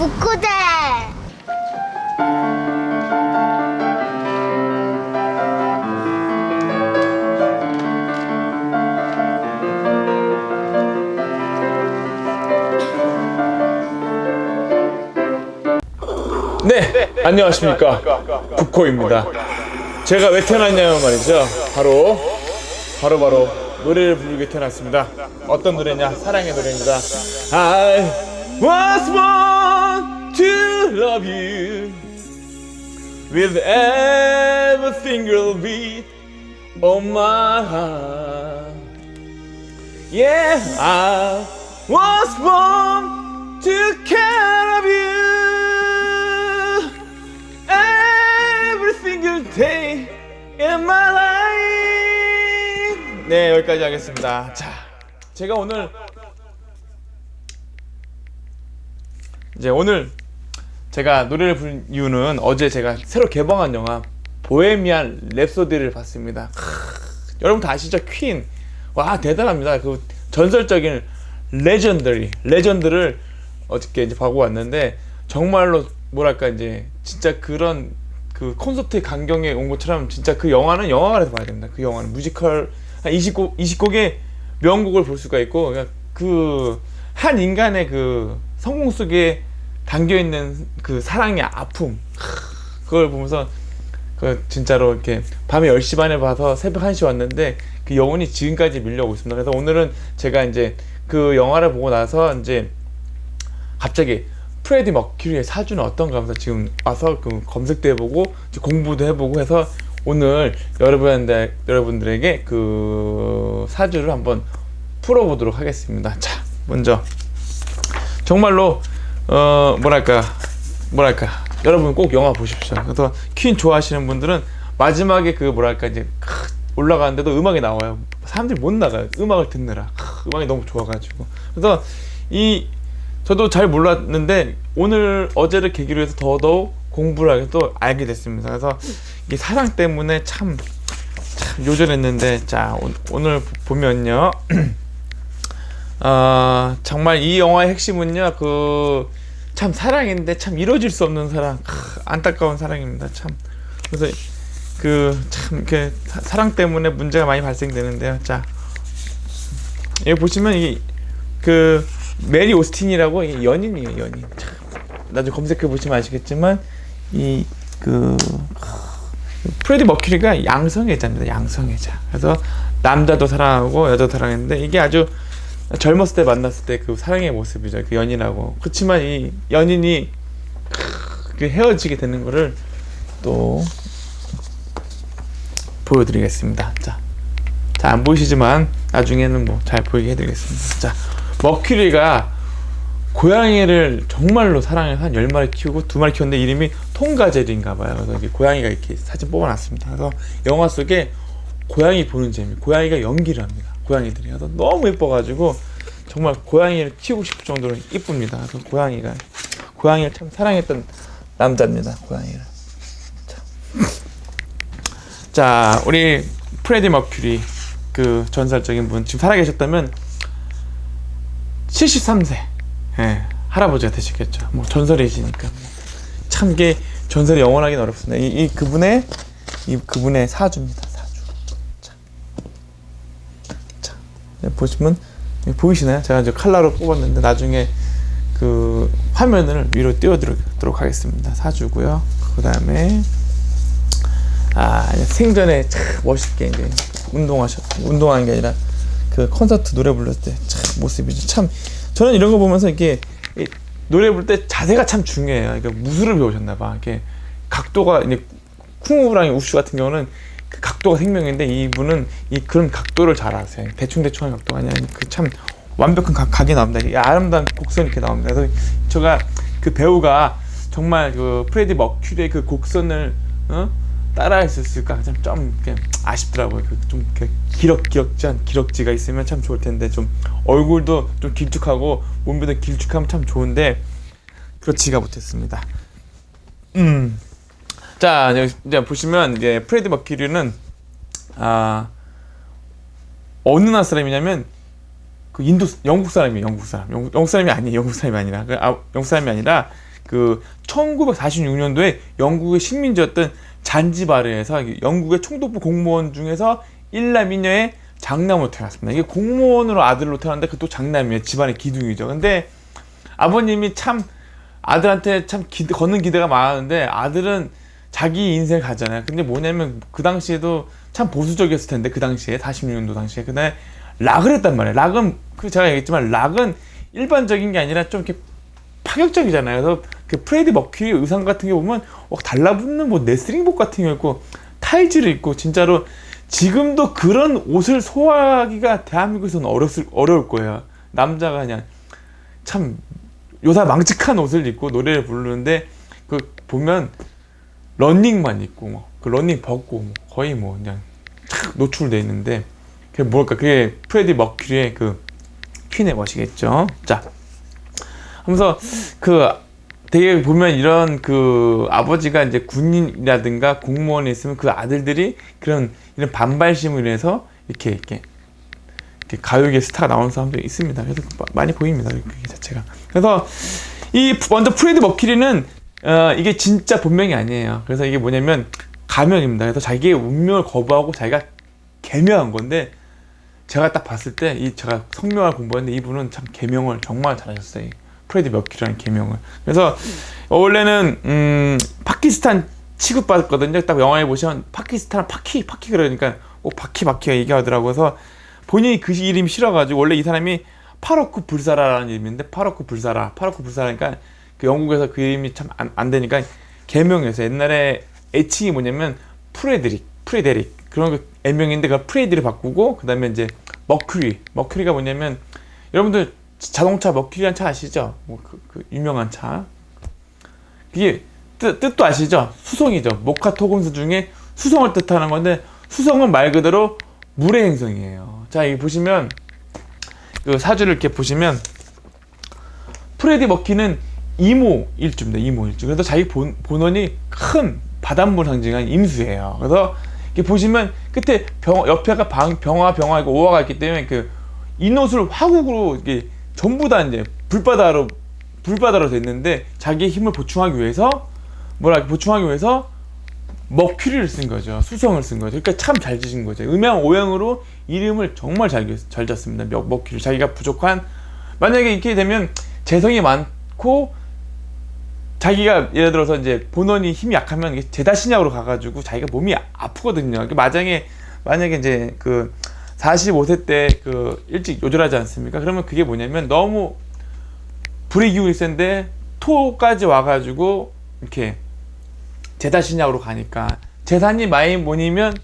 북구대. 네, 안녕하십니까. 북코입니다. 제가 왜 태어났냐면 말이죠. 바로 노래를 부르게 태어났습니다. 어떤 노래냐? 사랑의 노래입니다. I was born to love you with every single beat of my heart. Yeah, I was born to care of you every single day in my life. 네, 여기까지 하겠습니다. 자, 제가 오늘 제가 노래를 부른 이유는 어제 제가 새로 개봉한 영화 보헤미안 랩소디를 봤습니다. 여러분 다 아시죠? 퀸. 와, 대단합니다. 그 전설적인 레전드를 어저께 이제 보고 왔는데, 정말로 뭐랄까 이제 진짜 그런 그 콘서트의 광경에 온 것처럼 진짜 그 영화는 영화관에서 봐야 됩니다. 그 영화는 뮤지컬 한 20곡의 명곡을 볼 수가 있고, 그 한 인간의 그 성공 속에 담겨 있는 그 사랑의 아픔, 그걸 보면서 그 진짜로 이렇게 밤에 10시 반에 봐서 새벽 1시 왔는데 그 여운이 지금까지 밀려오고 있습니다. 그래서 오늘은 제가 이제 그 영화를 보고 나서 이제 갑자기 프레디 머큐리의 사주는 어떤가 하면서 지금 와서 그 검색도 해보고 공부도 해보고 해서 오늘 여러분들에게 그 사주를 한번 풀어보도록 하겠습니다. 자, 먼저 정말로 뭐랄까 여러분 꼭 영화 보십시오. 그래서 퀸 좋아하시는 분들은 마지막에 그 뭐랄까 이제 올라가는데도 음악이 나와요. 사람들이 못 나가요. 음악을 듣느라. 음악이 너무 좋아가지고. 그래서 저도 잘 몰랐는데 어제를 계기로 해서 더더욱 공부를 하게 또 알게 됐습니다. 그래서 이게 사랑 때문에 참 요절했는데, 자, 오늘 보면요. 정말 이 영화의 핵심은요, 참 사랑인데 참 이루어질 수 없는 사랑, 안타까운 사랑입니다. 참. 그래서 참 이렇게 사랑 때문에 문제가 많이 발생되는데요. 자, 여기 보시면 메리 오스틴이라고 연인이에요, 연인. 참, 나중에 검색해 보시면 아시겠지만 프레디 머큐리가 양성애자입니다. 양성애자. 그래서 남자도 사랑하고 여자도 사랑했는데, 이게 아주 젊었을 때 만났을 때 그 사랑의 모습이죠. 그 연인하고. 그렇지만 이 연인이 헤어지게 되는 거를 또 보여드리겠습니다. 자, 안 보이시지만 나중에는 뭐 잘 보이게 해드리겠습니다. 자, 머큐리가 고양이를 정말로 사랑해서 한 10마리 키우고 2마리 키웠는데 이름이 통가젤인가봐요. 그래서 이렇게 고양이가 이렇게 사진 뽑아놨습니다. 그래서 영화 속에 고양이 보는 재미, 고양이가 연기를 합니다. 고양이들이. 그래서 너무 예뻐가지고 정말 고양이를 키우고 싶을 정도로 이쁩니다. 그래서 고양이를 참 사랑했던 남자입니다. 고양이를. 자, 우리 프레디 머큐리 그 전설적인 분 지금 살아계셨다면 73세 할아버지가 되시겠죠. 뭐 전설이시니까. 참 이게 전설이 영원하기는 어렵습니다. 그분의 사주입니다. 사주. 자, 보시면 보이시나요? 제가 이제 칼라로 뽑았는데 나중에 그 화면을 위로 띄워드리도록 하겠습니다. 사주고요. 그 다음에 생전에 참 멋있게 이제 운동하는 게 아니라 그 콘서트 노래 불렀을 때 참 모습이죠. 참 저는 이런 거 보면서 이게 노래 부를 때 자세가 참 중요해요. 그러니까 무술을 배우셨나봐. 이게 각도가 이제 쿵우랑 우슈 같은 경우는 그 각도가 생명인데 이분은 그런 각도를 잘 아세요. 대충대충 하는 각도가 아니라 참 완벽한 각이 나옵니다. 이 아름다운 곡선이 이렇게 나옵니다. 그래서 제가 그 배우가 정말 그 프레디 머큐리의 그 곡선을 따라할 수 있을까 좀 아쉽더라고요. 좀 기럭지가 있으면 참 좋을 텐데, 좀 얼굴도 좀 길쭉하고 몸매도 길쭉하면 참 좋은데 그렇지가 못했습니다. 자, 이제 보시면 이제 프레디 머큐리는 어느 나라 사람이냐면 그 영국 사람이에요. 영국 사람이 아니라 영국 사람이 아니라 그 1946년도에 영국의 식민지였던 잔지바르에서 영국의 총독부 공무원 중에서 일남이녀의 장남으로 태어났습니다. 이게 공무원으로 아들로 태어났는데 그것도 장남이에요. 집안의 기둥이죠. 근데 아버님이 참 아들한테 참 걷는 기대가 많았는데 아들은 자기 인생을 가잖아요. 근데 뭐냐면 그 당시에도 참 보수적이었을 텐데 그 당시에 46년도 당시에 근데 락을 했단 말이에요. 락은 그 제가 얘기했지만 락은 일반적인 게 아니라 좀 이렇게 파격적이잖아요. 그래서 그 프레디 머큐리 의상 같은 게 보면 달라붙는 뭐 레슬링복 같은 게 있고 타이즈를 입고 진짜로 지금도 그런 옷을 소화하기가 대한민국에서는 어려울 거예요. 남자가 그냥 참 요사 망측한 옷을 입고 노래를 부르는데 그 보면 러닝만 입고 뭐 그 러닝 벗고 뭐 거의 뭐 그냥 착 노출돼 있는데 그게 뭘까? 그게 프레디 머큐리의 그 퀸의 멋이겠죠. 자, 하면서 그 되게 보면 이런 그 아버지가 이제 군인이라든가 공무원이 있으면 그 아들들이 이런 반발심으로 인해서 이렇게 가요계 스타가 나오는 사람들이 있습니다. 그래서 많이 보입니다. 그 자체가. 그래서 이 먼저 프레디 머큐리는 이게 진짜 본명이 아니에요. 그래서 이게 뭐냐면 가명입니다. 그래서 자기의 운명을 거부하고 자기가 개명한 건데 제가 딱 봤을 때 제가 성명을 공부했는데 이분은 참 개명을 정말 잘하셨어요. 프레디 머큐리라는 개명을. 그래서 원래는 파키스탄 취급받았거든요. 딱 영화에 보시면 파키스탄 파키 그러니까 바키가 얘기하더라고요. 그래서 본인이 그 이름이 싫어가지고 원래 이 사람이 파로크 불사라라는 이름인데 파로크 불사라니까 그 영국에서 그 이름이 참 안 되니까 개명해서 옛날에 애칭이 뭐냐면 프레데릭 그런 거 애명인데 그 프레디를 바꾸고 그 다음에 이제 머큐리가 뭐냐면 여러분들 자동차 머큐리한 차 아시죠? 뭐 그 유명한 차. 그게 뜻도 아시죠? 수송이죠. 모카토곤수 중에 수송을 뜻하는 건데 수송은 말 그대로 물의 행성이에요. 자, 여기 보시면 그 사주를 이렇게 보시면 프레디 머큐리는 이모일주입니다. 이모일주. 그래서 자기 본원이 큰 바닷물 상징한 임수예요. 그래서 이렇게 보시면 끝에 옆에가 병화이고 오화가 있기 때문에 그 인옷을 화국으로 이게 전부 다 이제 불바다로 됐는데 자기의 힘을 보충하기 위해서 머큐리를 쓴 거죠. 수성을 쓴 거죠. 그러니까 참 잘 지신 거죠. 음양 오양으로 이름을 정말 잘 졌습니다. 머큐리. 자기가 부족한 만약에 이렇게 되면 재성이 많고 자기가 예를 들어서 이제 본원이 힘이 약하면 제다신약으로 가가지고 자기가 몸이 아프거든요. 만약에 이제 그 45세 때 그 일찍 요절하지 않습니까? 그러면 그게 뭐냐면 너무 불의 기운이 센데 토까지 와가지고 이렇게 제다신약으로 가니까 재산이 많이 모이면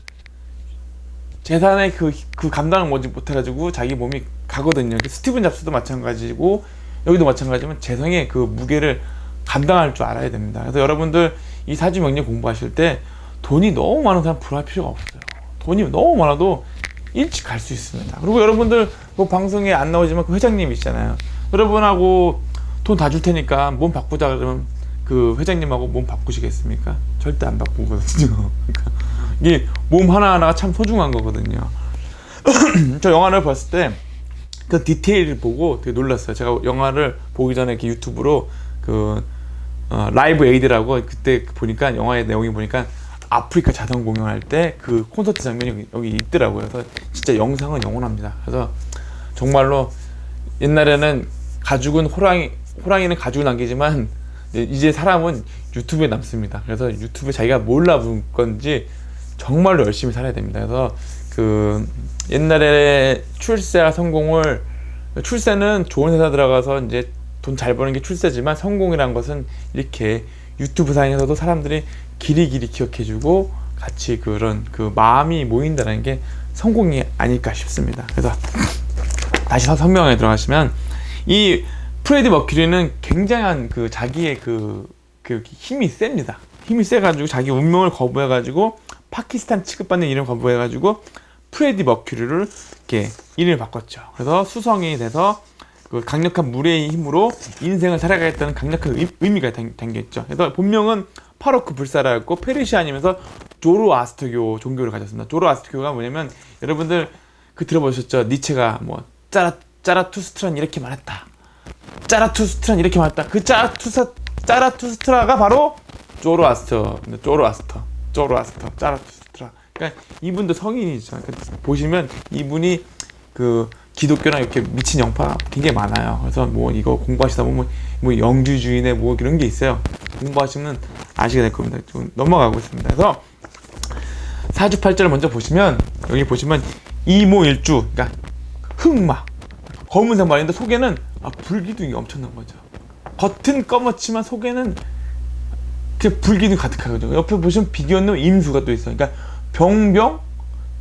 재산의 그 감당을 못해가지고 자기 몸이 가거든요. 스티븐 잡스도 마찬가지고 여기도 마찬가지지만 재성의 그 무게를 감당할 줄 알아야 됩니다. 그래서 여러분들 이 사주 명리 공부하실 때 돈이 너무 많은 사람 불안할 필요가 없어요. 돈이 너무 많아도 일찍 갈 수 있습니다. 그리고 여러분들 뭐 방송에 안 나오지만 그 회장님 있잖아요. 여러분하고 돈 다 줄 테니까 몸 바꾸자 그러면 그 회장님하고 몸 바꾸시겠습니까? 절대 안 바꾸거든요. 그러니까 이게 몸 하나하나가 참 소중한 거거든요. 저 영화를 봤을 때 그 디테일을 보고 되게 놀랐어요. 제가 영화를 보기 전에 이렇게 유튜브로 라이브 에이드라고 그때 보니까 영화의 내용이 보니까 아프리카 자선 공연할 때 그 콘서트 장면이 여기 있더라고요. 그래서 진짜 영상은 영원합니다. 그래서 정말로 옛날에는 가죽은 호랑이는 가죽을 남기지만 이제 사람은 유튜브에 남습니다. 그래서 유튜브에 자기가 뭘 남은 건지 정말로 열심히 살아야 됩니다. 그래서 그 옛날에 출세는 좋은 회사 들어가서 이제 돈 잘 버는 게 출세지만 성공이란 것은 이렇게 유튜브 상에서도 사람들이 길이 기억해주고 같이 그런 그 마음이 모인다는 게 성공이 아닐까 싶습니다. 그래서 다시 설명에 들어가시면 이 프레디 머큐리는 굉장한 그 자기의 그 힘이 셉니다. 힘이 세가지고 자기 운명을 거부해가지고 파키스탄 취급받는 이름 거부해가지고 프레디 머큐리를 이렇게 이름을 바꿨죠. 그래서 수성이 돼서 그 강력한 물의 힘으로 인생을 살아가겠다는 강력한 의미가 담겼죠. 그래서 본명은 파로크 불사라였고 페르시아니면서 조로아스터교 종교를 가졌습니다. 조로아스터교가 뭐냐면 여러분들 그 들어보셨죠? 니체가 뭐 짜라투스트란 이렇게 말했다. 그 짜라투스트라가 바로 조로아스터, 짜라투스트라. 그러니까 이분도 성인이죠. 그러니까 보시면 이분이 그 기독교랑 이렇게 미친 영파가 굉장히 많아요. 그래서 뭐 이거 공부하시다 보면 뭐 영주주의네 뭐 이런 게 있어요. 공부하시면 아시게 될 겁니다. 좀 넘어가고 있습니다. 그래서 사주팔자를 먼저 보시면 여기 보시면 이모일주, 그러니까 흑마, 검은색 말인데 속에는 불기둥이 엄청난 거죠. 겉은 검었지만 속에는 그 불기둥이 가득하거든요. 옆에 보시면 비견도 임수가 또 있어요. 그러니까 병병,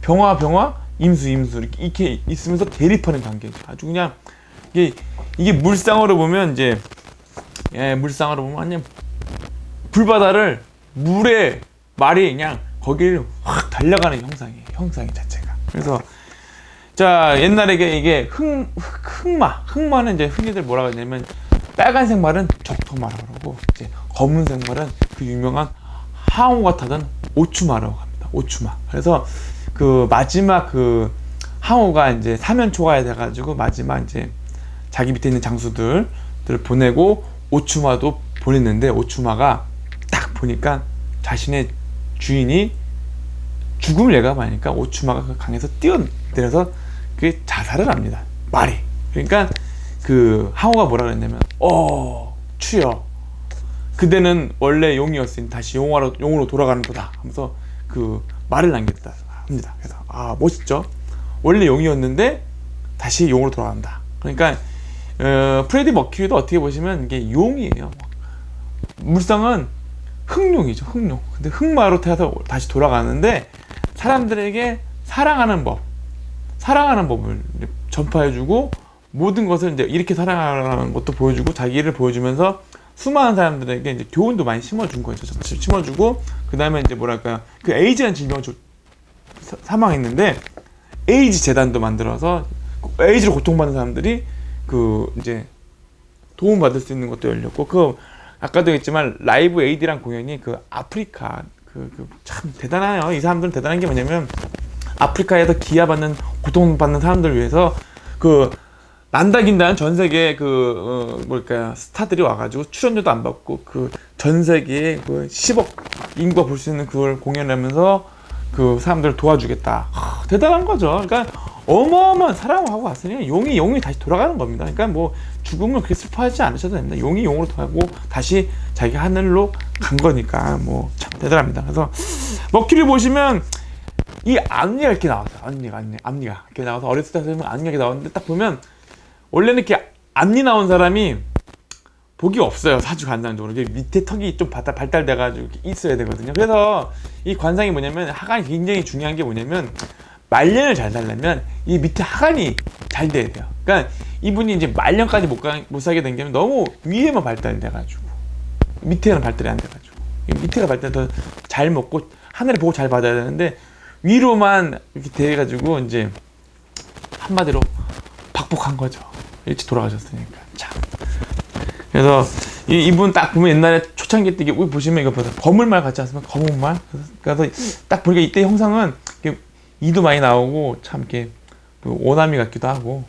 병화, 임수 이렇게 있으면서 대립하는 관계죠. 아주 그냥 이게 물상으로 보면 이제 물상으로 보면 완전 불바다를 물에 말이 그냥 거기를 확 달려가는 형상이 자체가. 그래서 자 옛날에 이게 흑마는 이제 흔히들 뭐라고 하냐면 빨간색 말은 적토마라고 그러고 이제 검은색 말은 그 유명한 항우가 타던 오추마라고 합니다. 오추마. 그래서 그 마지막 그 항우가 이제 사면초가에 돼가지고 마지막 이제 자기 밑에 있는 장수들을 보내고 오추마도 보냈는데 오추마가 딱 보니까 자신의 주인이 죽음을 예감하니까 오추마가 그 강에서 뛰어내려서 그 자살을 합니다. 말이. 그러니까 그 항우가 뭐라 그랬냐면 추여 그대는 원래 용이었으니 다시 용으로 돌아가는 거다 하면서 그 말을 남겼다 합니다. 그래서 멋있죠. 원래 용이었는데 다시 용으로 돌아간다. 그러니까 프레디 머큐리도 어떻게 보시면 이게 용이에요. 물상은 흑룡이죠. 흑룡. 근데 흑마로 태어서 다시 돌아가는데 사람들에게 사랑하는 법을 전파해주고 모든 것을 이제 이렇게 사랑하는 것도 보여주고 자기를 보여주면서 수많은 사람들에게 이제 교훈도 많이 심어준 거죠. 심어주고 그 다음에 이제 뭐랄까요, 그 에이즈라는 질병을 사망했는데 에이즈 재단도 만들어서 에이즈로 고통받는 사람들이 그 이제 도움 받을 수 있는 것도 열렸고 그 아까도 했지만 라이브 에이드란 공연이 그 아프리카 참 대단해요. 이 사람들은 대단한 게 뭐냐면 아프리카에서 기아받는 고통받는 사람들을 위해서 그 난다긴다는 전 세계 스타들이 와가지고 출연료도 안 받고 그 전 세계에 그 10억 인구가 볼 수 있는 그걸 공연하면서 그 사람들을 도와주겠다. 대단한 거죠. 그러니까 어마어마한 사랑을 하고 왔으니 용이 다시 돌아가는 겁니다. 그러니까 뭐 죽음을 그렇게 슬퍼하지 않으셔도 됩니다. 용이 용으로 돌아가고 다시 자기 하늘로 간 거니까 뭐 참 대단합니다. 그래서 머큐리 보시면 이 앞니가 이렇게 나왔어요. 앞니가 이렇게 나와서 어렸을 때 보면 앞니가 이렇게 나왔는데 딱 보면 원래는 이렇게 앞니 나온 사람이 복이 없어요. 사주 관상적으로 밑에 턱이 좀 발달돼가지고 있어야 되거든요. 그래서 이 관상이 뭐냐면 하관이 굉장히 중요한 게 뭐냐면 말년을 잘 살려면 이 밑에 하관이 잘 돼야 돼요. 그러니까 이분이 이제 말년까지 못 살게 된 게 너무 위에만 발달돼가지고 밑에는 발달이 안 돼가지고 밑에가 발달돼서 잘 먹고 하늘을 보고 잘 받아야 되는데 위로만 이렇게 돼가지고 이제 한마디로 박복한 거죠. 일찍 돌아가셨으니까 참. 그래서 이분 딱 보면 옛날에 초창기 때 이게 보시면 이거 보세요. 거물말 같지 않습니까? 거물말. 그래서 딱 보니까 이때 형상은 이도 많이 나오고 참 이렇게 오나미 같기도 하고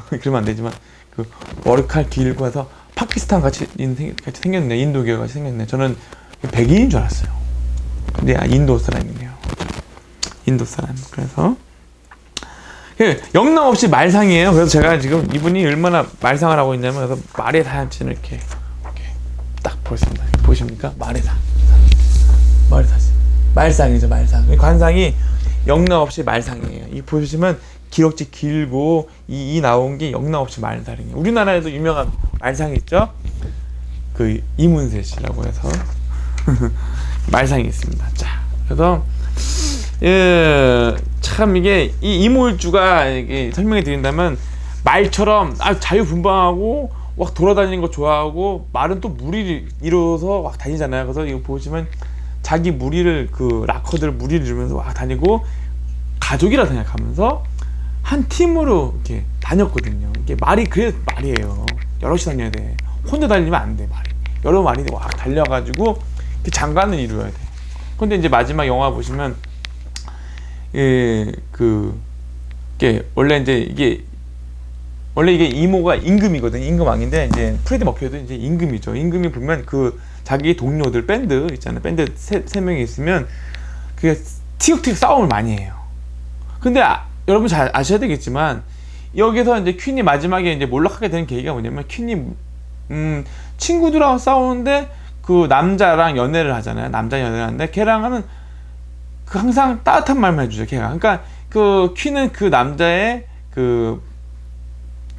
그러면 안 되지만 그 머리칼 길고 해서 파키스탄 같이 생겼네. 인도계 같이 생겼네. 저는 백인인 줄 알았어요. 근데 인도 사람이네요. 인도 사람. 그래서 영락 없이 말상이에요. 그래서 제가 지금 이분이 얼마나 말상을 하고 있냐면 그래서 말의 사진을 이렇게 딱 보겠습니다. 보십니까? 말의 사진. 말상이죠. 말상. 관상이 영락 없이 말상이에요. 이 보시면 기럭지 길고 이 나온 게 영락 없이 말상이에요. 우리나라에도 유명한 말상이 있죠. 그 이문세 씨라고 해서 말상이 있습니다. 자, 그래서 참 이게 이 이모일주가 이게 설명해 드린다면 말처럼 자유분방하고 막 돌아다니는 거 좋아하고 말은 또 무리를 이뤄서 막 다니잖아요. 그래서 이거 보시면 자기 무리를 그 락커들 무리를 이루면서 막 다니고 가족이라 생각하면서 한 팀으로 이렇게 다녔거든요. 이게 말이 그래서 말이에요. 여럿이 다녀야 돼. 혼자 달리면 안 돼. 말이 여러 마리 막 달려가지고 장관을 이루어야 돼. 근데 이제 마지막 영화 보시면 원래 이제 이게 원래 이게 이모가 임금이거든. 임금왕인데 이제 프레디 머큐리도 이제 임금이죠. 임금이 보면 그 자기 동료들 밴드 있잖아요. 밴드 세 명이 있으면 그게 티격태격 싸움을 많이 해요. 근데 여러분 잘 아셔야 되겠지만 여기서 이제 퀸이 마지막에 이제 몰락하게 되는 계기가 뭐냐면 퀸이 친구들하고 싸우는데 그 남자랑 연애를 하잖아요. 남자 연애를 하는데 걔랑은 그 항상 따뜻한 말만 해주죠. 걔가. 그러니까 그 퀸은 그 남자의 그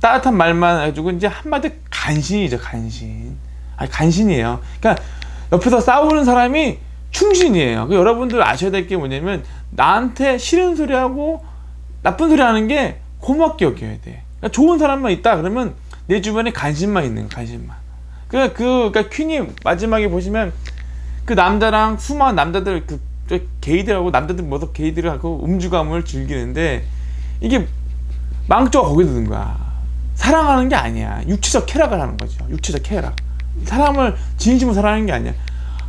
따뜻한 말만 해주고 이제 한마디 간신이죠. 간신. 아니 간신이에요. 그러니까 옆에서 싸우는 사람이 충신이에요. 그러니까 여러분들 아셔야 될 게 뭐냐면 나한테 싫은 소리하고 나쁜 소리 하는 게 고맙게 여겨야 돼. 그러니까 좋은 사람만 있다 그러면 내 주변에 간신만 있는 거야. 간신만. 그러니까 퀸이 마지막에 보시면 그 남자랑 수많은 남자들 그 게이들하고 남자들 모두 게이들하고 음주감을 즐기는데 이게 망조가 거기서 든 거야. 사랑하는 게 아니야. 육체적 쾌락을 하는 거죠. 육체적 쾌락. 사람을 진심으로 사랑하는 게 아니야.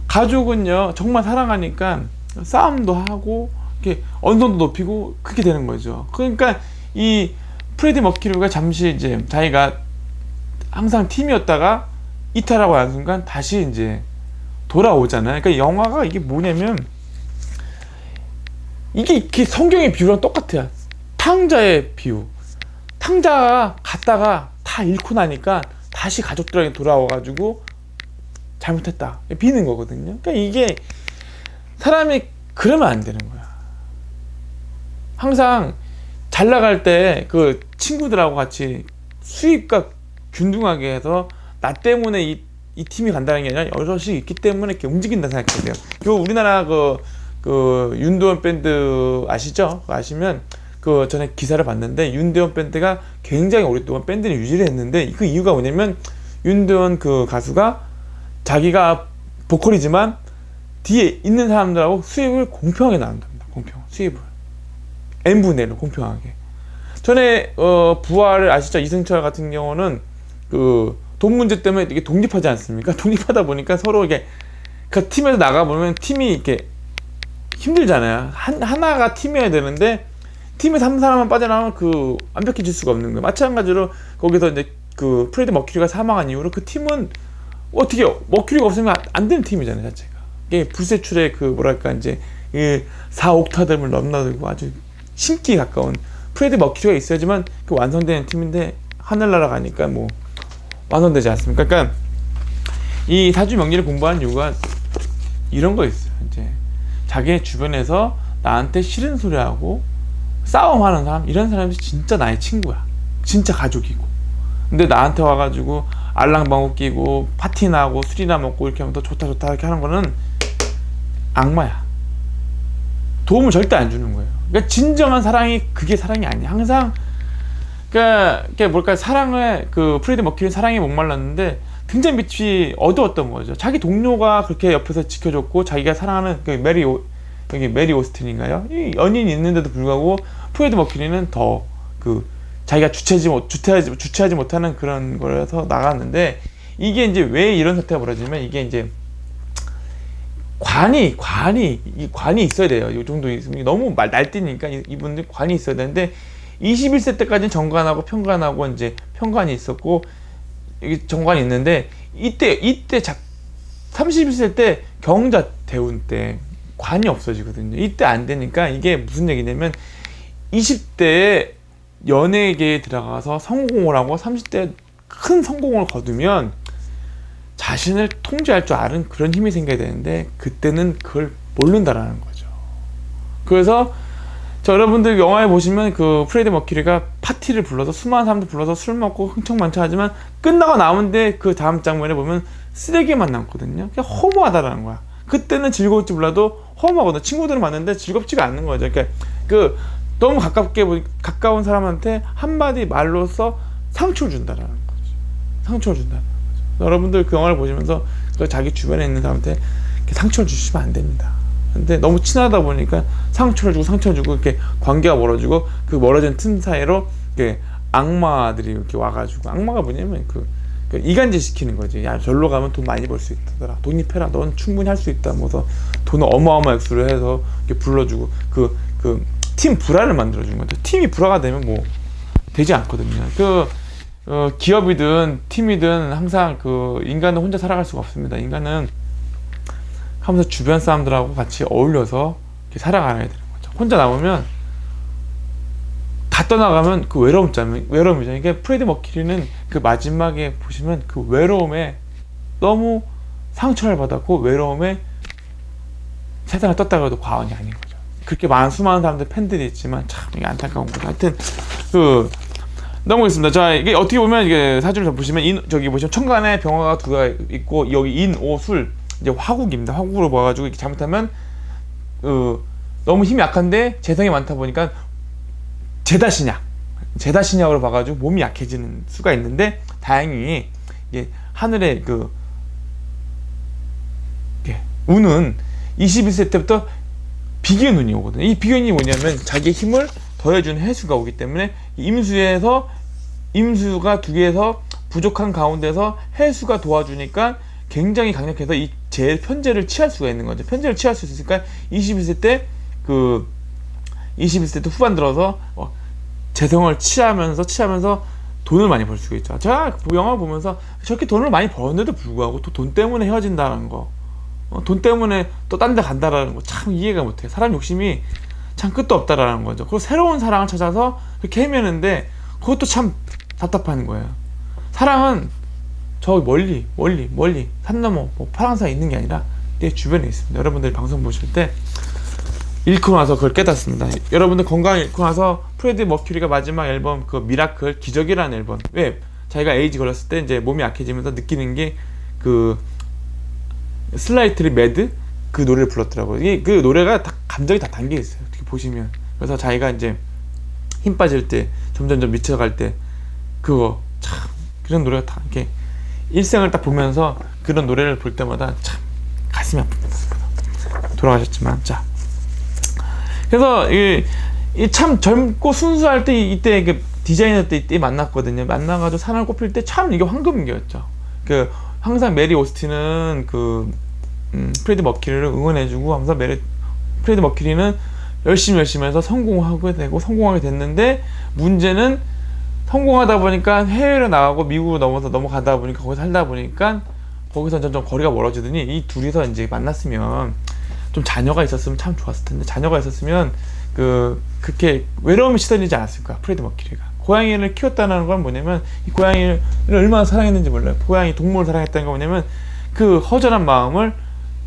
가족은요 정말 사랑하니까 싸움도 하고 이렇게 언성도 높이고 그렇게 되는 거죠. 그러니까 이 프레디 머큐리가 잠시 이제 자기가 항상 팀이었다가 이탈하고 난 순간 다시 이제 돌아오잖아요. 그러니까 영화가 이게 뭐냐면 이게 성경의 비유랑 똑같아요. 탕자의 비유. 탕자가 갔다가 다 잃고 나니까 다시 가족들에게 돌아와가지고 잘못했다 비는 거거든요. 그러니까 이게 사람이 그러면 안 되는 거야. 항상 잘 나갈 때 그 친구들하고 같이 수입과 균등하게 해서 나 때문에 이 팀이 간다는 게 아니라 여럿이 있기 때문에 이렇게 움직인다 생각해야 돼요. 요 우리나라 그 윤도현 밴드 아시죠? 아시면 그 전에 기사를 봤는데 윤도현 밴드가 굉장히 오랫동안 밴드를 유지를 했는데 그 이유가 뭐냐면 윤도현 그 가수가 자기가 보컬이지만 뒤에 있는 사람들하고 수입을 공평하게 나눈답니다. 공평 수입을 n분의 1로 공평하게. 전에 부활을 아시죠? 이승철 같은 경우는 그 돈 문제 때문에 이게 독립하지 않습니까? 독립하다 보니까 서로 이게 그 팀에서 나가 보면 팀이 이렇게 힘들잖아요. 하나가 팀이어야 되는데 팀에서 한 사람만 빠져나오면 그 완벽해질 수가 없는 거예요. 마찬가지로 거기서 이제 그 프레디 머큐리가 사망한 이후로 그 팀은 어떻게 머큐리가 없으면 안 되는 팀이잖아요, 자체가. 이게 불세출의 그 뭐랄까 이제 이 4옥타드를 넘나들고 아주 신기에 가까운 프레디 머큐리가 있어야지만 그 완성되는 팀인데 하늘나라 가니까 뭐 완성되지 않습니까? 그러니까 이 사주 명리를 공부하는 이유가 이런 거 있어요. 이제 자기 주변에서 나한테 싫은 소리하고 싸움하는 사람, 이런 사람이 진짜 나의 친구야. 진짜 가족이고. 근데 나한테 와가지고 알랑방구 끼고 파티나 하고 술이나 먹고 이렇게 하면 더 좋다 이렇게 하는 거는 악마야. 도움을 절대 안 주는 거예요. 그러니까 진정한 사랑이 그게 사랑이 아니야. 항상 그러니까 뭘까 사랑을 그 프레디 머큐리 사랑에 목말랐는데 등잔빛이 어두웠던 거죠. 자기 동료가 그렇게 옆에서 지켜줬고 자기가 사랑하는 그 메리 오스틴인가요? 이 연인이 있는데도 불구하고 프레디 머큐리는 더 그 자기가 주체하지 못하는 그런 거라서 나갔는데 이게 이제 왜 이런 사태가 벌어지면 이게 이제 관이 있어야 돼요. 이 정도 있으면 너무 날뛰니까 이분들 관이 있어야 되는데 21세 때까지는 정관하고 편관하고 이제 편관이 있었고 여기 정관이 있는데 이때 31세 때 경자 대운 때 관이 없어지거든요. 이때 안 되니까 이게 무슨 얘기냐면 20대에 연예계에 들어가서 성공을 하고 30대에 큰 성공을 거두면 자신을 통제할 줄 아는 그런 힘이 생겨야 되는데 그때는 그걸 모른다라는 거죠. 그래서 여러분들 영화에 보시면 그 프레디 머큐리가 파티를 불러서 수많은 사람들 불러서 술 먹고 흥청망청하지만 끝나고 나오는데 그 다음 장면에 보면 쓰레기만 남거든요. 그냥 허무하다라는 거야. 그때는 즐거울지 몰라도 허무하거든. 친구들은 봤는데 즐겁지가 않는 거죠. 그러니까 그 너무 가까운 사람한테 한마디 말로써 상처를 준다라는 거죠. 상처를 준다는 거죠. 여러분들 그 영화를 보시면서 그 자기 주변에 있는 사람한테 상처를 주시면 안 됩니다. 근데 너무 친하다 보니까 상처를 주고 이렇게 관계가 멀어지고 그 멀어진 틈 사이로 이렇게 악마들이 이렇게 와가지고 악마가 뭐냐면 그 이간질 시키는 거지. 야 절로 가면 돈 많이 벌 수 있다더라. 독립해라. 넌 충분히 할 수 있다. 뭐서 돈을 어마어마한 액수를 해서 이렇게 불러주고 그 팀 불화를 만들어주는 거죠. 팀이 불화가 되면 뭐 되지 않거든요. 기업이든 팀이든 항상 그 인간은 혼자 살아갈 수가 없습니다. 인간은 하면서 주변 사람들하고 같이 어울려서 이렇게 살아가야 되는 거죠. 혼자 남으면 다 떠나가면 그 외로움이죠. 이게 프레디 머큐리는 그 마지막에 보시면 그 외로움에 너무 상처를 받았고 외로움에 세상을 떴다고 해도 과언이 아닌 거죠. 그렇게 수많은 사람들 팬들이 있지만 참 이게 안타까운 거죠. 하여튼 그 넘어가겠습니다. 자, 이게 어떻게 보면 이게 사진을 보시면 저기 보시면 천간에 병화가 두 개가 있고 여기 인, 오, 술 이제 화국입니다. 화국으로 봐가지고 이렇게 잘못하면 너무 힘이 약한데 재성이 많다 보니까 제다신약으로 봐가지고 몸이 약해지는 수가 있는데 다행히 이게 하늘의 운은 21세 때부터 비견운이 오거든요. 이 비견이 뭐냐면 자기의 힘을 더해주는 해수가 오기 때문에 임수가 두 개에서 부족한 가운데서 해수가 도와주니까 굉장히 강력해서 이 편제를 취할 수가 있는 거죠. 편제를 취할 수 있으니까 21세 때 후반 들어서 재성을 취하면서 돈을 많이 벌 수가 있죠. 제가 영화 보면서 저렇게 돈을 많이 버는데도 불구하고 또 돈 때문에 헤어진다는 거, 돈 때문에 또 딴 데 간다라는 거 참 이해가 못해요. 사람 욕심이 참 끝도 없다라는 거죠. 그리고 새로운 사랑을 찾아서 그렇게 헤매는데 그것도 참 답답한 거예요. 사랑은 저 멀리 산 넘어 파랑사에 있는 게 아니라 내 주변에 있습니다. 여러분들이 방송 보실 때 잃고 나서 그걸 깨닫습니다. 여러분들 건강 잃고 나서 프레디 머큐리가 마지막 앨범 그 미라클 기적이라는 앨범, 왜 자기가 에이즈 걸렸을 때 이제 몸이 약해지면서 느끼는 게 그 슬라이트리 매드 그 노래를 불렀더라고요. 그 노래가 다 감정이 다 담겨 있어요. 어떻게 보시면. 그래서 자기가 이제 힘 빠질 때 점점점 미쳐갈 때 그거 참 그런 노래가 다 이렇게 일생을 딱 보면서 그런 노래를 볼 때마다 참 가슴이 아픕니다. 돌아가셨지만 자. 그래서 참 젊고 순수할 때 이때 디자이너 때 이때 만났거든요. 만나가지고 산을 꼽힐 때 참 이게 황금기였죠. 항상 메리 오스틴은 프레디 머큐리를 응원해주고 하면서 프레디 머큐리는 열심히 해서 성공하게 됐는데 문제는 성공하다 보니까 해외로 나가고 미국으로 넘어가다 보니까 거기서 살다 보니까 거기서 점점 거리가 멀어지더니 이 둘이서 이제 만났으면 좀 자녀가 있었으면 참 좋았을 텐데 자녀가 있었으면 그렇게 외로움에 시달리지 않았을까. 프레디 머큐리가 고양이를 키웠다는 건 뭐냐면 이 고양이를 얼마나 사랑했는지 몰라요. 고양이 동물을 사랑했다는 건 뭐냐면 그 허전한 마음을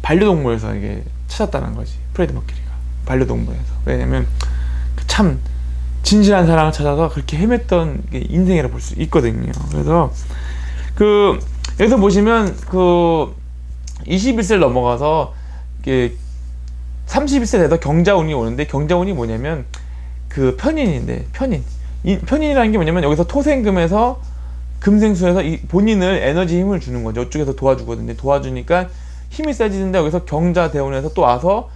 반려동물에서 이게 찾았다는 거지. 프레디 머큐리가 반려동물에서. 왜냐면 참 진실한 사랑을 찾아서 그렇게 헤맸던 게 인생이라 볼 수 있거든요. 그래서 여기서 보시면 21세를 넘어가서 31세 돼서 경자운이 오는데 경자운이 뭐냐면 편인인데 편인이라는 게 뭐냐면 여기서 토생금에서 금생수에서 본인을 에너지 힘을 주는 거죠. 이쪽에서 도와주거든요. 도와주니까 힘이 세지는데 여기서 경자대운에서 또 와서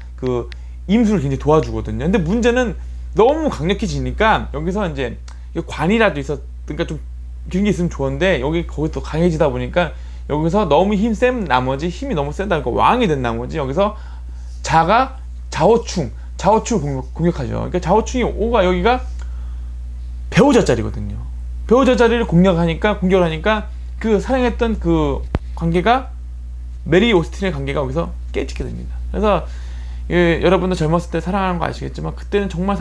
임수를 굉장히 도와주거든요. 근데 문제는 너무 강력해지니까 여기서 이제 관이라도 그러니까 좀 그런 게 있으면 좋은데 거기 또 강해지다 보니까 여기서 너무 힘이 너무 세다 보니까 왕이 된 나머지 여기서 자오충 공격하죠. 그러니까 자오충이 여기가 배우자 자리거든요. 배우자 자리를 공격을 하니까 사랑했던 그 관계가 메리 오스틴의 관계가 여기서 깨지게 됩니다. 그래서 여러분들 젊었을 때 사랑하는 거 아시겠지만 그때는 정말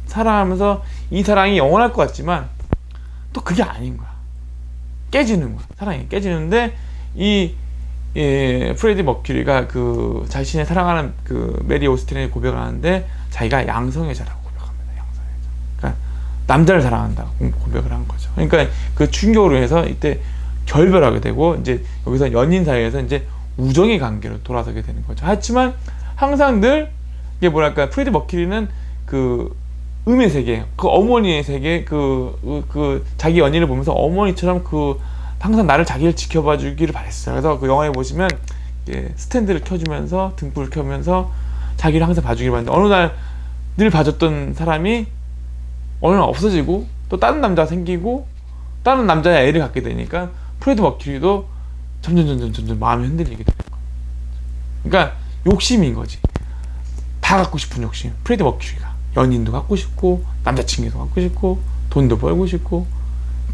사랑하면서 이 사랑이 영원할 것 같지만 또 그게 아닌 거야. 깨지는 거야. 사랑이 깨지는데 프레디 머큐리가 자신의 사랑하는 메리 오스틴에 고백을 하는데 자기가 양성애자라고 고백합니다. 양성애자. 그러니까 남자를 사랑한다고 고백을 한 거죠. 그러니까 그 충격으로 해서 이때 결별하게 되고 이제 여기서 연인 사이에서 이제 우정의 관계로 돌아서게 되는 거죠. 하지만 항상 늘 이게 프레디 머큐리는 음의 세계, 어머니의 세계, 자기 연인을 보면서 어머니처럼 항상 자기를 지켜봐 주기를 바랬어요. 그래서 영화에 보시면 스탠드를 켜주면서 등불을 켜면서 자기를 항상 봐주기를 바랬는데 어느 날 늘 봐줬던 사람이 어느 날 없어지고 또 다른 남자가 생기고 다른 남자의 애를 갖게 되니까 프레디 머큐리도 점점 마음이 흔들리게 되는 거예요. 그러니까 욕심인 거지. 다 갖고 싶은 욕심. 프레디 머큐리가 연인도 갖고 싶고 남자친구도 갖고 싶고 돈도 벌고 싶고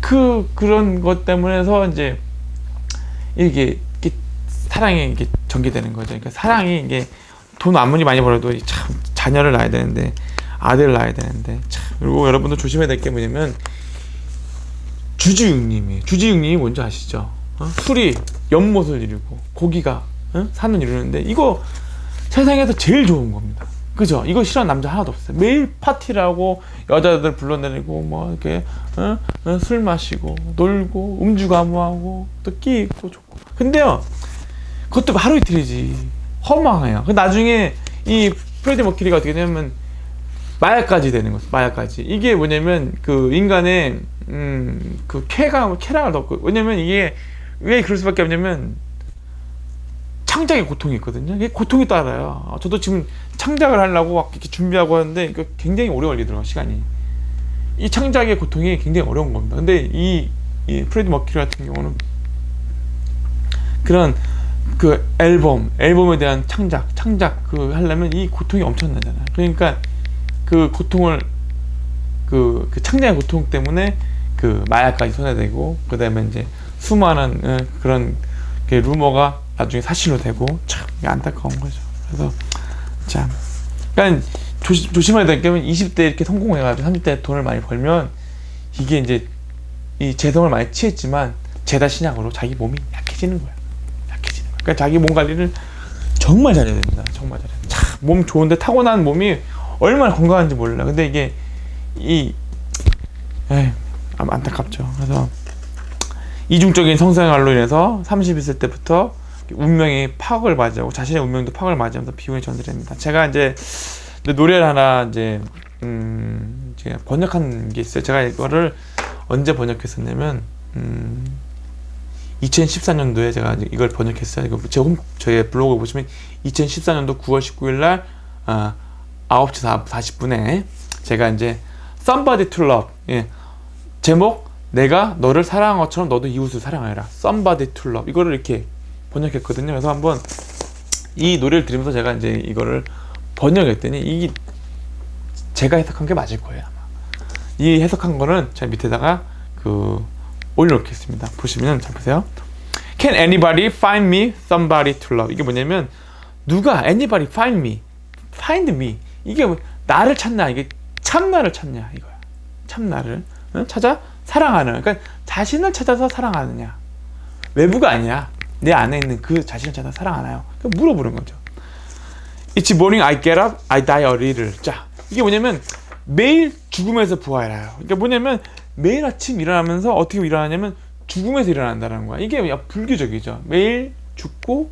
그런 것 때문에서 이제 이게 사랑이 이게 전개되는 거죠. 그러니까 사랑이 이게 돈 아무리 많이 벌어도 참 자녀를 낳아야 되는데, 아들을 낳아야 되는데 참. 그리고 여러분도 조심해야 될 게 뭐냐면 주지육님이 뭔지 아시죠? 술이 연못을 이루고 고기가 산을 이루는데, 이거 세상에서 제일 좋은 겁니다. 그죠? 이거 싫어하는 남자 하나도 없어요. 매일 파티라고 여자들 불러내리고 뭐 이렇게 술 마시고 놀고 음주 가무하고 또 끼 있고 좋고. 근데요, 그것도 하루 이틀이지. 허망해요. 나중에 이 프레디 머큐리가 어떻게 되냐면 마약까지 되는 거죠. 마약까지. 이게 뭐냐면 그 인간의 그 쾌락을 덮고. 왜냐면 이게 왜 그럴 수밖에 없냐면 창작의 고통이 있거든요. 이게 고통이 따라요. 저도 지금 창작을 하려고 막 이렇게 준비하고 하는데 이거 굉장히 오래 걸리더라고요, 시간이. 이 창작의 고통이 굉장히 어려운 겁니다. 근데 이 프레디 머큐리 같은 경우는 그런 그 앨범에 대한 창작 그 하려면 이 고통이 엄청나잖아요. 그러니까 그 고통을 그 창작의 고통 때문에 그 마약까지 손에 대고, 그 다음에 이제 수많은 그런 루머가 나중에 사실로 되고, 참 안타까운 거죠. 그래서 참, 그러니까 조심해야 될 게 20대 이렇게 성공해가지고 30대 돈을 많이 벌면 이게 이제 이 재성을 많이 취했지만 죄다 신약으로 자기 몸이 약해지는 거야. 그러니까 자기 몸 관리를 정말 잘해야 됩니다. 정말 잘해야 돼. 참, 몸 좋은데 타고난 몸이 얼마나 건강한지 몰라. 근데 이게 안타깝죠. 그래서 이중적인 성생활로 인해서 30 있을 때부터 운명이 파악을 맞이하고 자신의 운명도 파악을 맞이하면서 비운이 전달됩니다. 제가 이제 노래를 하나 이제 번역한 게 있어요. 제가 이거를 언제 번역했었냐면 2014년도에 제가 이걸 번역했어요. 이거 저희 블로그 보시면 2014년도 9월 19일 날 9시 40분에 제가 이제 Somebody to Love, 제목 내가 너를 사랑한 것처럼 너도 이웃을 사랑하라. Somebody to Love, 이거를 이렇게 번역했거든요. 그래서 한번 이 노래를 들으면서 제가 이제 이거를 번역했더니 이게 제가 해석한 게 맞을 거예요, 아마. 이 해석한 거는 제가 밑에다가 올려놓겠습니다. 보시면 잘 보세요. Can anybody find me somebody to love? 이게 뭐냐면 누가 anybody find me 이게 나를 찾나, 이게 참나를 찾냐 이거야. 참나를 찾아 사랑하는, 그러니까 자신을 찾아서 사랑하느냐, 외부가 아니야, 내 안에 있는 그 자신을 찾아 사랑하나요? 물어보는 거죠. Each morning I get up, I die a little. 자, 이게 뭐냐면 매일 죽음에서 부활해요. 그러니까 뭐냐면 매일 아침 일어나면서 어떻게 일어나냐면 죽음에서 일어난다는 거야. 이게 불교적이죠. 매일 죽고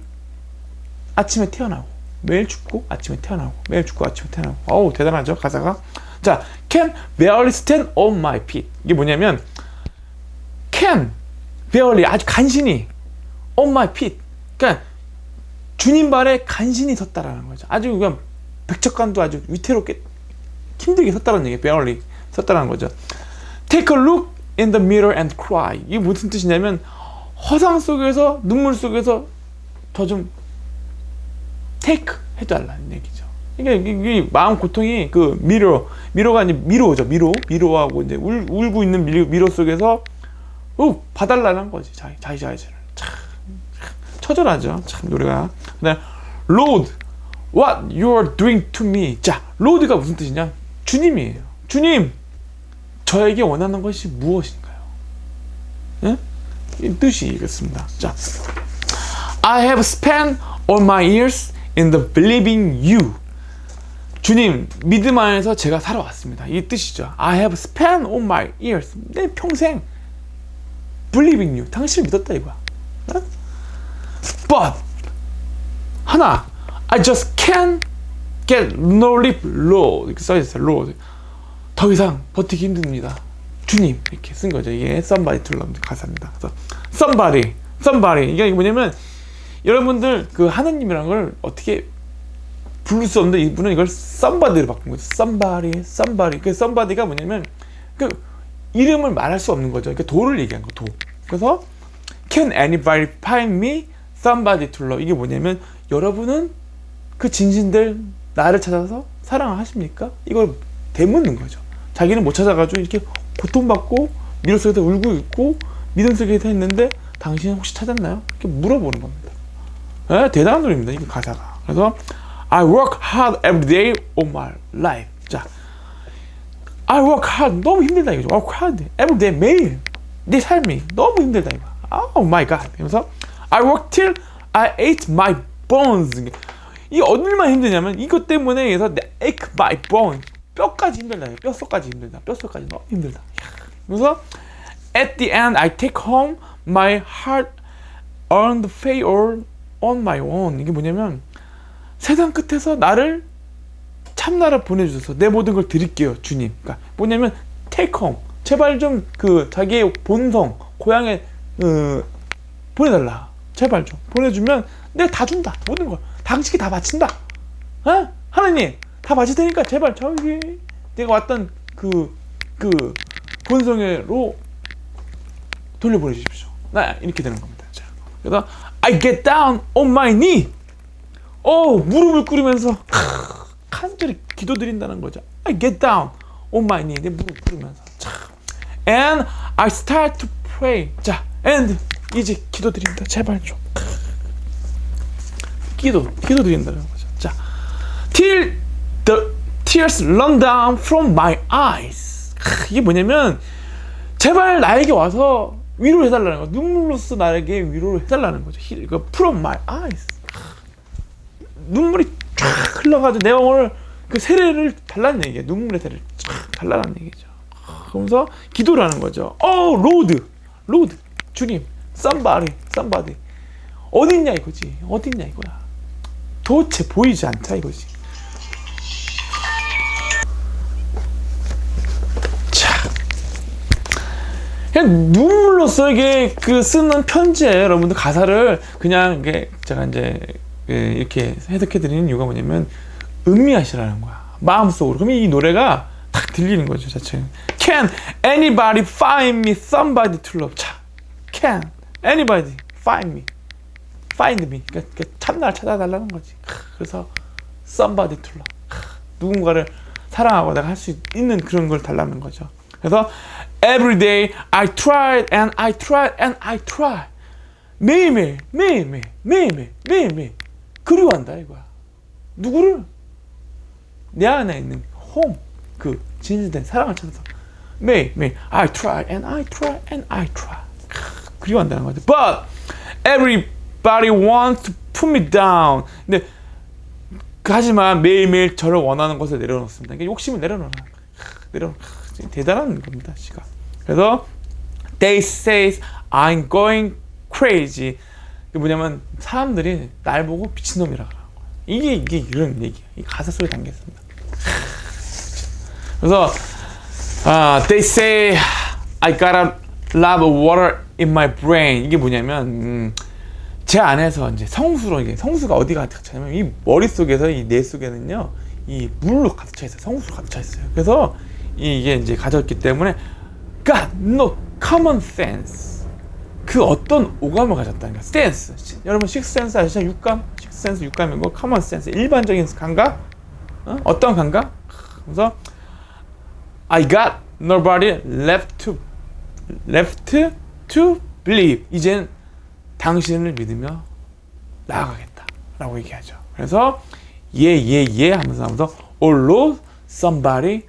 아침에 태어나고, 매일 죽고 아침에 태어나고, 매일 죽고 아침에 태어나고. 어우, 대단하죠, 가사가. 자, can barely stand on my feet. 이게 뭐냐면 can barely, 아주 간신히, on my feet, 그러니까 주님 발에 간신히 섰다라는 거죠. 아주 그냥 백척간도 아주 위태롭게 힘들게 섰다는 얘기예요. barely 섰다라는 거죠. Take a look in the mirror and cry. 이게 무슨 뜻이냐면 허상 속에서, 눈물 속에서 더 좀 take 해달라는 얘기죠. 이게 마음 고통이 그 미러가 아니 미로죠. 미로하고 이제 울고 있는 미로 속에서 봐달라는 거지. 자기 자신을. 참 처절하죠. 참 노래가. 그다음 Lord, what you are doing to me. 자, Lord가 무슨 뜻이냐? 주님이에요. 주님, 저에게 원하는 것이 무엇인가요? 예? 이 뜻이 이렇습니다. 자, I have spent all my years in the believing you. 주님, 믿음 안에서 제가 살아왔습니다. 이 뜻이죠. I have spent all my years, 내 평생 believing you, 당신을 믿었다 이거야. 예? But 하나, I just can't get no sleep, Lord. 이렇게 써있어요. Lord. 더 이상 버티기 힘듭니다. 주님, 이렇게 쓴 거죠. 이게 somebody to love 가사입니다. 그래서 somebody 이게 뭐냐면 여러분들 그 하느님이라는 걸 어떻게 부를 수 없는데 이분은 이걸 somebody로 바꾼 거죠. somebody. 그 somebody가 뭐냐면 그 이름을 말할 수 없는 거죠. 그러니까 도를 얘기한 거, 도. 그래서 can anybody find me somebody to love. 이게 뭐냐면 여러분은 그 진신들 나를 찾아서 사랑을 하십니까? 이걸 되묻는 거죠. 자기는 못 찾아가지고 이렇게 고통받고 미러 속에서 울고 있고 믿음 속에서 했는데 당신은 혹시 찾았나요? 이렇게 물어보는 겁니다. 네, 대단한 노래입니다. 이게 가사가. 그래서 I work hard every day of my life. 자, I work hard. 너무 힘들다 이거죠. Work hard every day. 매일 내 삶이 너무 힘들다 이거. Oh my god. 그래서 I work till I ate my bones. 이 어딜만 힘드냐면 이것 때문에 그래서 ache my bones. 뼈까지 힘들다. 뼛속까지 힘들다. 뼛속까지 너무 힘들다. 그래서 at the end I take home my heart earned favor on my own. 이게 뭐냐면 세상 끝에서 나를 참나라 보내주셔서 내 모든 걸 드릴게요 주님. 그러니까 뭐냐면 take home. 제발 좀 그 자기의 본성 고향에 보내달라. 제발 좀 보내주면 내가 다 준다. 모든 걸 당신이 다 바친다. 어? 하나님 다 바칠 테니까 제발 저기 내가 왔던 그 본성으로 돌려보내주십시오. 나 이렇게 되는 겁니다. 자, 그래서 I get down on my knee. 무릎을 꿇으면서 간절히 기도드린다는 거죠. I get down on my knee. 내 무릎 꿇으면서. And I start to pray. 자, and 이제 기도드립니다. 제발 좀. 기도드린다는 거죠. 자, till the tears run down from my eyes. 이게 뭐냐면 제발 나에게 와서 위로를 해달라는 거. 눈물로써 나에게 위로를 해달라는 거죠. from my eyes. 눈물이 쫙 흘러가지고 내 영혼을 그 세례를 달라는 얘기예요. 눈물의 세례를 쫙 달라는 얘기죠. 그러면서 기도를 하는 거죠. Lord, 주님, somebody, 어딨냐 이거지. 어딨냐 이거야. 도대체 보이지 않다 이거지. 자, 그냥 눈물로써 이게 그 쓰는 편지에 여러분들 가사를 그냥 이게 제가 이제 이렇게 해석해드리는 이유가 뭐냐면 음미하시라는 거야. 마음속으로. 그러면 이 노래가 딱 들리는 거죠, 자체. Can anybody find me somebody to love? 자, can anybody find me? Find me. 그러니까 참나를 찾아달라는 거지. 그래서 somebody to love. 누군가를 사랑하고 내가 할 수 있는 그런 걸 달라는 거죠. 그래서 every day I tried and I tried and I tried. 매일매일 그리워한다 이거야. 누구를? 내 안에 있는 홈, 그 진실된 사랑을 찾아서 매일 I try and I try and I try. 그리워한다는 거죠. But everybody wants to put me down. 근데 하지만 매일매일 저를 원하는 것을 내려놓습니다. 그러니까 욕심을 내려놓아. 대단한 겁니다, 시가. 그래서 they say I'm going crazy. 이게 뭐냐면 사람들이 날 보고 미친놈이라 그러는 거야. 이게 이런 얘기야. 이 가사 속에 담겨 있습니다. 그래서 they say I got a lot of water in my brain. 이게 뭐냐면 제 안에서 이제 성수로 이게 성수가 어디 가득 차냐면 이 머릿속에서 이 뇌 속에는요 이 물로 가득 차 있어요. 성수로 가득 차 있어요. 그래서 이게 이제 가졌기 때문에 got no common sense. 그 어떤 오감을 가졌다는 거야. 센스. 여러분 식센스 아시죠? 육감. 식센스 육감이고 common sense 일반적인 감각. 어떤 감각? 그래서 I got nobody left to believe. 이젠 당신을 믿으며 나아가겠다 라고 얘기하죠. 그래서 하면서 Lord, somebody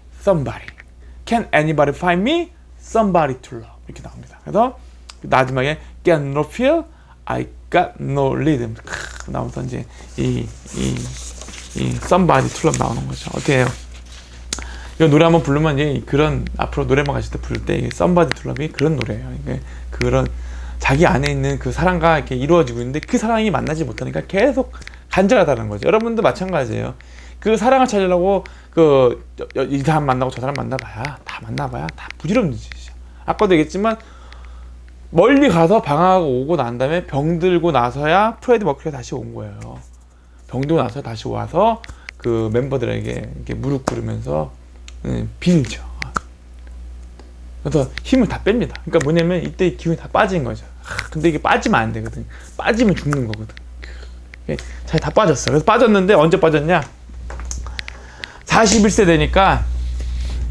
can anybody find me somebody to love 이렇게 나옵니다. 그래서 마지막에 get no feel, I got no rhythm 나오면서 이제 이 somebody to love 나오는 거죠. 어때요? 이 노래 한번 부르면 이제 그런 앞으로 노래방 가실 때 부를 때 somebody to love이 그런 노래예요. 이게 그런 자기 안에 있는 그 사랑과 이렇게 이루어지고 있는데 그 사랑이 만나지 못하니까 계속 간절하다는 거죠. 여러분도 마찬가지예요. 그 사랑을 찾으려고 이 사람 만나고 저 사람 만나봐야 다 부질없는 짓이죠. 아까도 얘기했지만 멀리 가서 방황하고 오고 난 다음에 병들고 나서야 프레디 머큐리가 다시 온 거예요. 병들고 나서 다시 와서 그 멤버들에게 이렇게 무릎 꿇으면서 빌죠. 그래서 힘을 다 뺍니다. 그러니까 뭐냐면 이때 기운이 다 빠진 거죠. 근데 이게 빠지면 안 되거든. 빠지면 죽는 거거든. 잘 다 빠졌어. 그래서 빠졌는데 언제 빠졌냐? 41세 되니까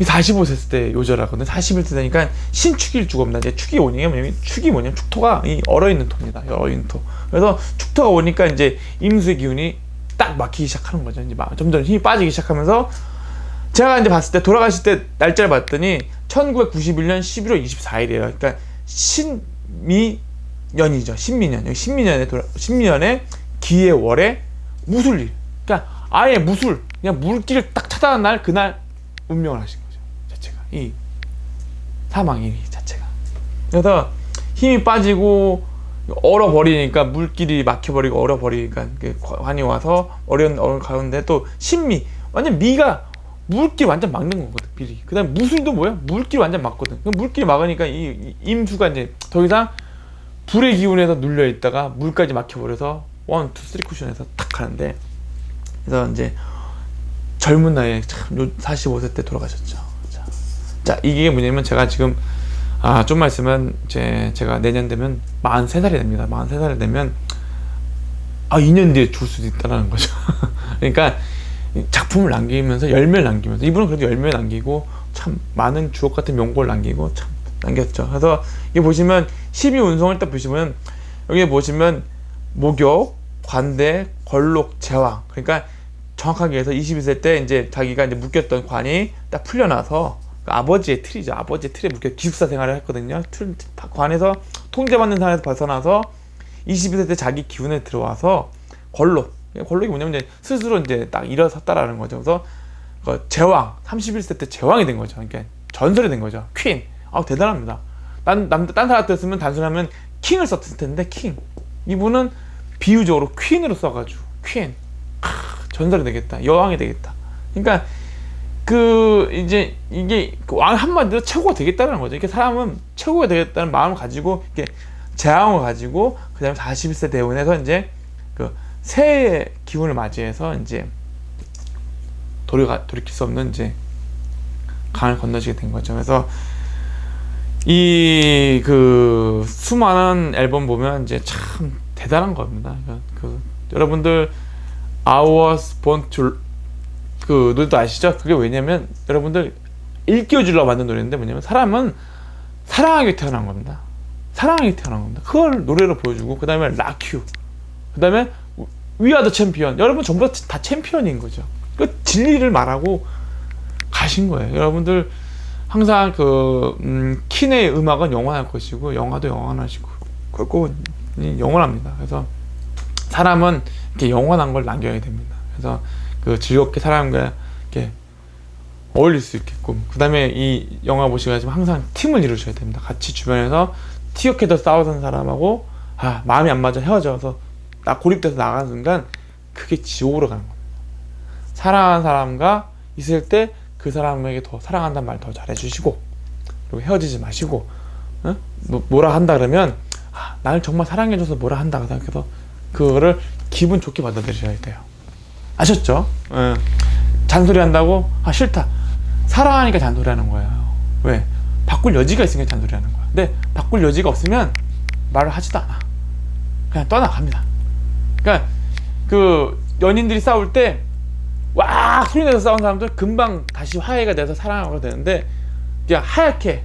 이 45세 때 요절하거든. 41세 되니까 신축일 주가 없나. 이제 축이 오니까 뭐냐면, 축이 뭐냐면 축토가 이 얼어있는 토입니다. 얼어있는 토. 그래서 축토가 오니까 이제 임수의 기운이 딱 막히기 시작하는 거죠. 이제 점점 힘이 빠지기 시작하면서, 제가 이제 봤을 때, 돌아가실 때 날짜를 봤더니 1991년 11월 24일이에요. 그러니까 신미년이죠. 신미년. 여기 신미년에 기의 월에 무술일. 그러니까 아예 무술, 그냥 물길을 딱 차단한 날, 그날 운명을 하신 거죠. 자체가. 이 사망일 자체가. 그래서 힘이 빠지고 얼어버리니까, 물길이 막혀버리고 얼어버리니까 관이 와서 어려운 가운데 또 신미, 완전 미가 물길 완전 막는 거거든. 미리. 그 다음에 무술도 뭐야? 물길 완전 막거든. 그럼 물길 막으니까 이 임수가 이제 더 이상 불의 기운에서 눌려 있다가 물까지 막혀버려서 1, 2, 3 쿠션에서 탁 가는데, 그래서 이제 젊은 나이에 참 45세 때 돌아가셨죠. 자, 이게 뭐냐면, 제가 지금 좀만 있으면 제가 내년 되면 43살이 됩니다. 43살이 되면 2년 뒤에 죽을 수도 있다는 거죠. 그러니까 작품을 남기면서, 열매를 남기면서, 이분은 그래도 열매를 남기고 참 많은 주옥 같은 명곡을 남기고 참 남겼죠. 그래서 이게 보시면 12운성을 딱 보시면, 여기 보시면 목욕, 관대, 걸록, 제왕. 그러니까 정확하게 해서 22세 때 이제 자기가 이제 묶였던 관이 딱 풀려나서, 아버지의 틀이죠. 아버지의 틀에 묶여 기숙사 생활을 했거든요. 관에서 통제받는 상황에서 벗어나서 22세 때 자기 기운에 들어와서 걸록이 뭐냐면 이제 스스로 이제 딱 일어섰다라는 거죠. 그래서 제왕, 31세 때 제왕이 된 거죠. 그러니까 전설이 된 거죠. 퀸. 대단합니다. 딴 사람 같았으면 단순하면 킹을 썼을 텐데, 킹. 이분은 비유적으로 퀸으로 써가지고, 퀸. 전설이 되겠다. 여왕이 되겠다. 그러니까 이제 이게 왕 한마디로 최고가 되겠다는 거죠. 이렇게 사람은 최고가 되겠다는 마음을 가지고, 이렇게 제왕을 가지고, 그 다음에 41세 대운에서 이제 새해의 기운을 맞이해서 이제 돌이킬 수 없는 이제 강을 건너시게 된 거죠. 그래서 이 수많은 앨범 보면 이제 참 대단한 겁니다. 여러분들 I was born to 노래도 아시죠? 그게 왜냐면, 여러분들 일깨워주려고 만든 노래인데, 뭐냐면 사람은 사랑하게 태어난 겁니다. 사랑하게 태어난 겁니다. 그걸 노래로 보여주고, 그 다음에 락큐, 그 다음에 We are the champion. 여러분 전부 다 챔피언인 거죠. 그 진리를 말하고 가신 거예요. 여러분들 항상 킨의 음악은 영원할 것이고, 영화도 영원하시고, 꼭 영원합니다. 그래서 사람은 이렇게 영원한 걸 남겨야 됩니다. 그래서 즐겁게 사람과 이렇게 어울릴 수 있게끔, 그 다음에 이 영화 보시고 항상 팀을 이루셔야 됩니다. 같이 주변에서 티격해서 싸우던 사람하고 마음이 안 맞아 헤어져서 고립돼서 나가는 순간, 그게 지옥으로 가는 겁니다. 사랑하는 사람과 있을 때 그 사람에게 더 사랑한다는 말 더 잘해주시고, 그리고 헤어지지 마시고, 뭐라 한다 그러면 나를 정말 사랑해줘서 뭐라 한다고 생각해서 그거를 기분 좋게 받아들여야 돼요. 아셨죠? 잔소리 한다고? 싫다. 사랑하니까 잔소리 하는 거예요. 왜? 바꿀 여지가 있으니까 잔소리 하는 거야. 근데 바꿀 여지가 없으면 말을 하지도 않아. 그냥 떠나갑니다. 그러니까 연인들이 싸울 때 와 소리 내서 싸운 사람들 금방 다시 화해가 돼서 사랑하게 되는데, 그냥 하얗게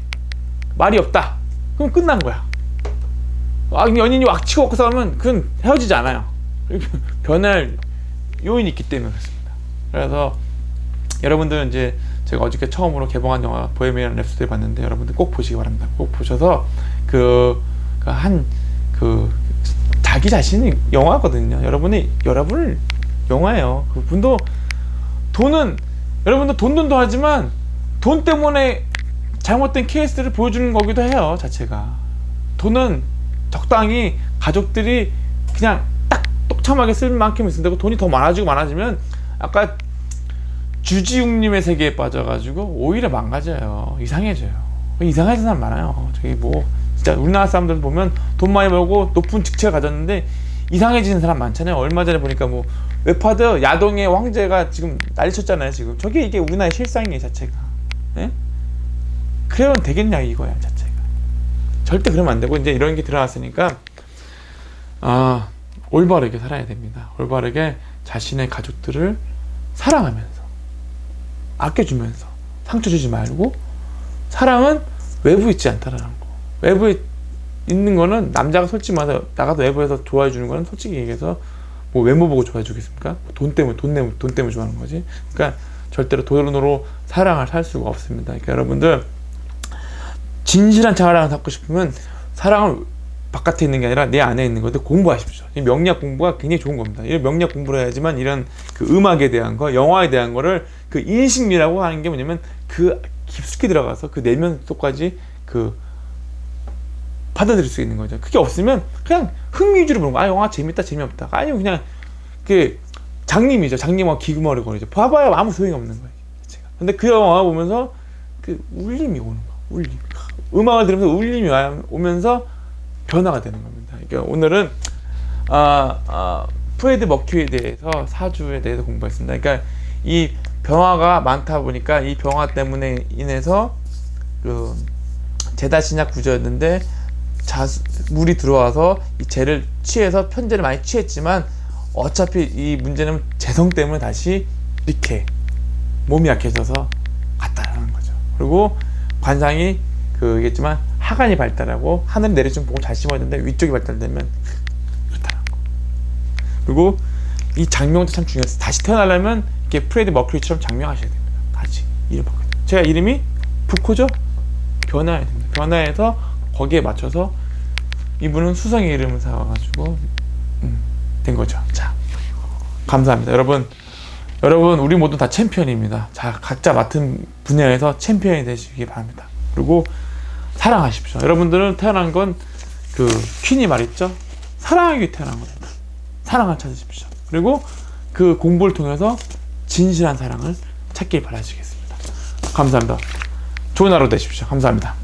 말이 없다. 그럼 끝난 거야. 연인이 왁치고 먹고 싸우면 그건 헤어지지 않아요. 변할 요인이 있기 때문에 그렇습니다. 그래서 여러분들 이제 제가 어저께 처음으로 개봉한 영화 보헤미안 랩소디를 봤는데, 여러분들 꼭 보시기 바랍니다. 꼭 보셔서 자기 자신이 영화거든요. 여러분을 영화예요. 그분도 여러분도 돈도 하지만 돈 때문에 잘못된 케이스를 보여주는 거기도 해요. 자체가 돈은 적당히 가족들이 그냥 딱 똑참하게 쓸 만큼 있으면 되고, 돈이 더 많아지면 아까 주지웅님의 세계에 빠져가지고 오히려 망가져요. 이상해져요. 이상해진 사람 많아요. 진짜 우리나라 사람들 보면 돈 많이 벌고 높은 직책을 가졌는데 이상해지는 사람 많잖아요. 얼마 전에 보니까 웹하드 야동의 황제가 지금 난리쳤잖아요. 지금 이게 우리나라의 실상이에요. 자체가. 네? 그러면 되겠냐 이거야. 자체가. 절대 그러면 안 되고, 이제 이런 게 들어왔으니까 올바르게 살아야 됩니다. 올바르게 자신의 가족들을 사랑하면서, 아껴주면서, 상처 주지 말고, 사랑은 외부에 있지 않다라는 거. 외부에 있는 거는 남자가 솔직히 말해서 나가도 외부에서 좋아해 주는 거는 솔직히 얘기해서 뭐 외모 보고 좋아해 주겠습니까? 돈 때문에 좋아하는 거지. 그러니까 절대로 돈으로 사랑을 살 수가 없습니다. 그러니까 여러분들 진실한 사랑을 갖고 싶으면 사랑을 바깥에 있는 게 아니라 내 안에 있는 것들 공부하십시오. 이 명리학 공부가 굉장히 좋은 겁니다. 이런 명리학 공부를 해야지만 이런 그 음악에 대한 거, 영화에 대한 거를 그 인식미라고 하는 게 뭐냐면 그 깊숙이 들어가서 그 내면 속까지 그 받아들일 수 있는 거죠. 그게 없으면 그냥 흥미 위주로 보는 거. 아, 영화 재밌다, 재미없다. 아니면 그냥 그 장님이죠. 장님하고 기구머리거리죠. 봐봐야 아무 소용이 없는 거예요. 근데 그 영화 보면서 그 울림이 오는 거. 울림. 음악을 들으면서 울림이 오면서 변화가 되는 겁니다. 그러니까 오늘은 프레드 머큐리에 대해서 사주에 대해서 공부했습니다. 그러니까 이 병화가 많다 보니까 이 병화 때문에 인해서 그 제다신약 구조였는데 물이 들어와서 이 재를 취해서 편제를 많이 취했지만 어차피 이 문제는 재성 때문에 다시 이렇게 몸이 약해져서 갔다라는 거죠. 그리고 관상이 그겠지만 하간이 발달하고 하늘 내려준 복을 잘 심어야 되는데 위쪽이 발달되면 그렇다는 거. 그리고 이 장명도 참 중요해서 다시 태어나려면 이렇게 프레드 머큐리처럼 장명하셔야 됩니다. 다시 이름 바꿔요. 제가 이름이 부코죠? 변화해야 됩니다. 변화해서 거기에 맞춰서 이분은 수성의 이름을 사와가지고 된 거죠. 자, 감사합니다. 여러분 우리 모두 다 챔피언입니다. 자, 각자 맡은 분야에서 챔피언이 되시기 바랍니다. 그리고 사랑하십시오. 여러분들은 태어난 건 그 퀸이 말했죠. 사랑하기 위해 태어난 겁니다. 사랑을 찾으십시오. 그리고 그 공부를 통해서 진실한 사랑을 찾길 바라시겠습니다. 감사합니다. 좋은 하루 되십시오. 감사합니다.